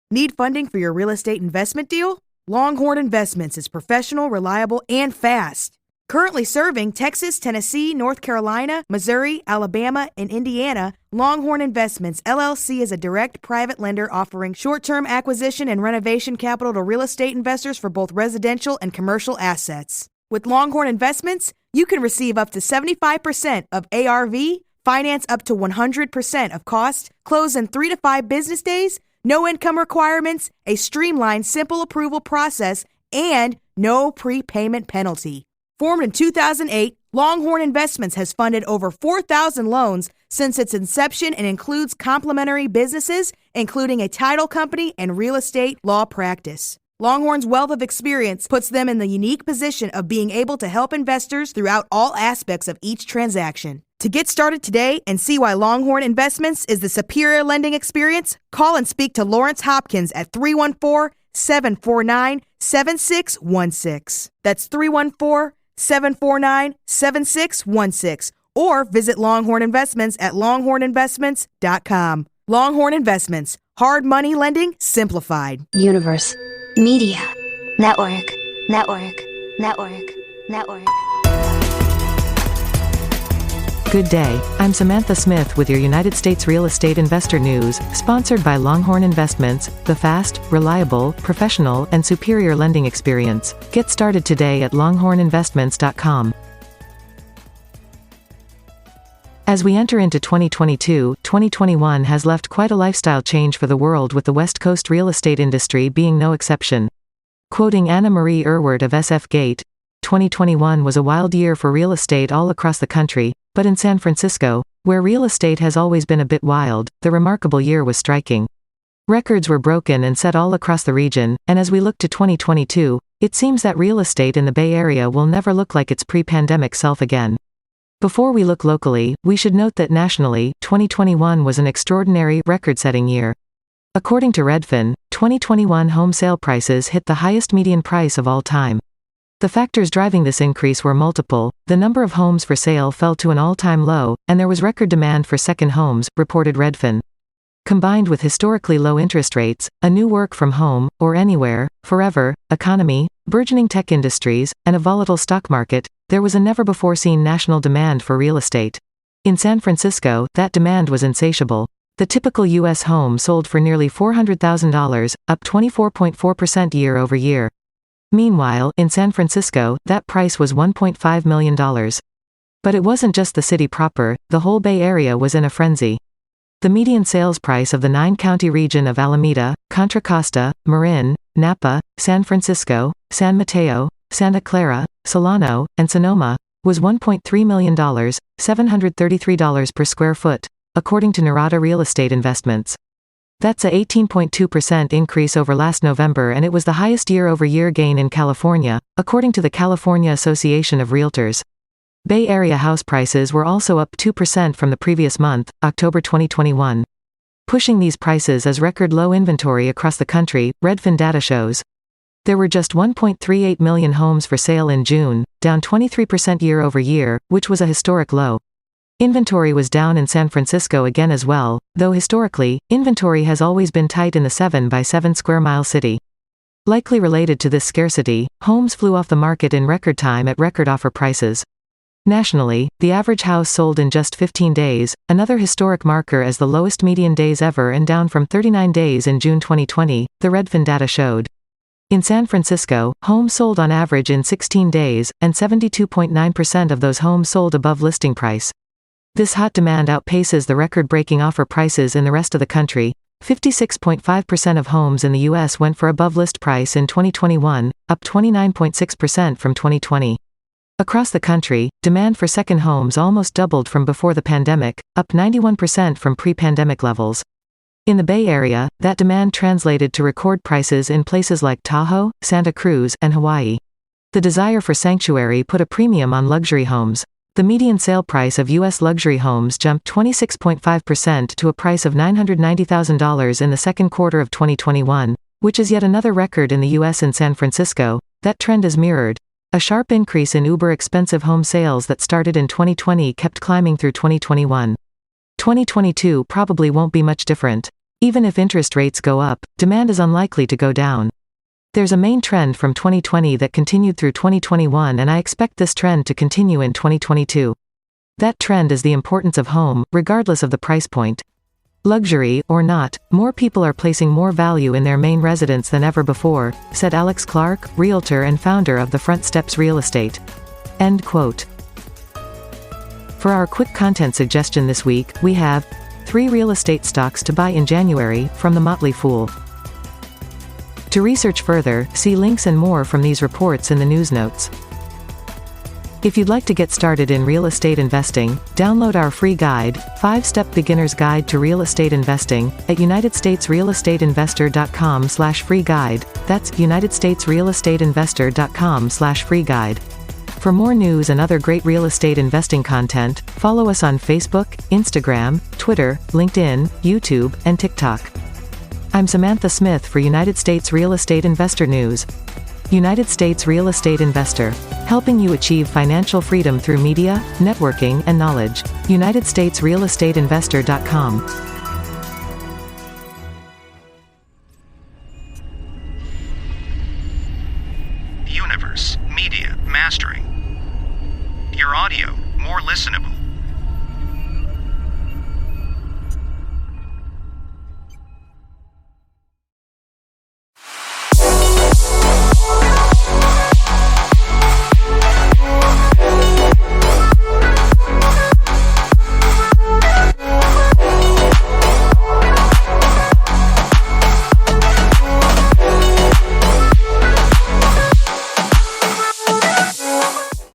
Need funding for your real estate investment deal? Longhorn Investments is professional, reliable, and fast. Currently serving Texas, Tennessee, North Carolina, Missouri, Alabama, and Indiana, Longhorn Investments, LLC is a direct private lender offering short-term acquisition and renovation capital to real estate investors for both residential and commercial assets. With Longhorn Investments, you can receive up to 75% of ARV, finance up to 100% of cost, close in 3 to 5 business days, no income requirements, a streamlined, simple approval process, and no prepayment penalty. Formed in 2008, Longhorn Investments has funded over 4,000 loans since its inception and includes complementary businesses, including a title company and real estate law practice. Longhorn's wealth of experience puts them in the unique position of being able to help investors throughout all aspects of each transaction. To get started today and see why Longhorn Investments is the superior lending experience, call and speak to Lawrence Hopkins at 314-749-7616. That's 314-749-7616. Or visit Longhorn Investments at longhorninvestments.com. Longhorn Investments. Hard money lending simplified. Universe. Media. Network. Good day, I'm Samantha Smith with your United States Real Estate Investor News, sponsored by Longhorn Investments, the fast, reliable, professional, and superior lending experience. Get started today at longhorninvestments.com. As we enter into 2022, 2021 has left quite a lifestyle change for the world, with the West Coast real estate industry being no exception. Quoting Anna Marie Erward of SF Gate, 2021 was a wild year for real estate all across the country, but in San Francisco, where real estate has always been a bit wild, the remarkable year was striking. Records were broken and set all across the region, and as we look to 2022, it seems that real estate in the Bay Area will never look like its pre-pandemic self again. Before we look locally, we should note that nationally, 2021 was an extraordinary, record-setting year. According to Redfin, 2021 home sale prices hit the highest median price of all time. The factors driving this increase were multiple. The number of homes for sale fell to an all-time low, and there was record demand for second homes, reported Redfin. Combined with historically low interest rates, a new work from home, or anywhere, forever, economy, burgeoning tech industries, and a volatile stock market, there was a never-before-seen national demand for real estate. In San Francisco, that demand was insatiable. The typical U.S. home sold for nearly $400,000, up 24.4% year-over-year. Meanwhile, in San Francisco, that price was $1.5 million. But it wasn't just the city proper, the whole Bay Area was in a frenzy. The median sales price of the 9-county region of Alameda, Contra Costa, Marin, Napa, San Francisco, San Mateo, Santa Clara, Solano, and Sonoma, was $1.3 million, $733 per square foot, according to Narada Real Estate Investments. That's a 18.2% increase over last November, and it was the highest year-over-year gain in California, according to the California Association of Realtors. Bay Area house prices were also up 2% from the previous month, October 2021. Pushing these prices is record low inventory across the country, Redfin data shows. There were just 1.38 million homes for sale in June, down 23% year-over-year, which was a historic low. Inventory was down in San Francisco again as well, though historically, inventory has always been tight in the 7 by 7 square mile city. Likely related to this scarcity, homes flew off the market in record time at record offer prices. Nationally, the average house sold in just 15 days, another historic marker as the lowest median days ever and down from 39 days in June 2020, the Redfin data showed. In San Francisco, homes sold on average in 16 days, and 72.9% of those homes sold above listing price. This hot demand outpaces the record-breaking offer prices in the rest of the country. 56.5% of homes in the U.S. went for above list price in 2021, up 29.6% from 2020. Across the country, demand for second homes almost doubled from before the pandemic, up 91% from pre-pandemic levels. In the Bay Area, that demand translated to record prices in places like Tahoe, Santa Cruz, and Hawaii. The desire for sanctuary put a premium on luxury homes. The median sale price of U.S. luxury homes jumped 26.5% to a price of $990,000 in the second quarter of 2021, which is yet another record in the U.S. and San Francisco. That trend is mirrored. A sharp increase in uber-expensive home sales that started in 2020 kept climbing through 2021. 2022 probably won't be much different. Even if interest rates go up, demand is unlikely to go down. There's a main trend from 2020 that continued through 2021, and I expect this trend to continue in 2022. That trend is the importance of home, regardless of the price point. Luxury or not, more people are placing more value in their main residence than ever before, said Alex Clark, realtor and founder of the Front Steps Real Estate. End quote. For our quick content suggestion this week, we have 3 real estate stocks to buy in January from The Motley Fool. To research further, see links and more from these reports in the news notes. If you'd like to get started in real estate investing, download our free guide, 5-Step Beginner's Guide to Real Estate Investing, at unitedstatesrealestateinvestor.com/free guide. That's unitedstatesrealestateinvestor.com/free guide. For more news and other great real estate investing content, follow us on Facebook, Instagram, Twitter, LinkedIn, YouTube, and TikTok. I'm Samantha Smith for United States Real Estate Investor News. United States Real Estate Investor, helping you achieve financial freedom through media, networking, and knowledge. UnitedStatesRealEstateInvestor.com.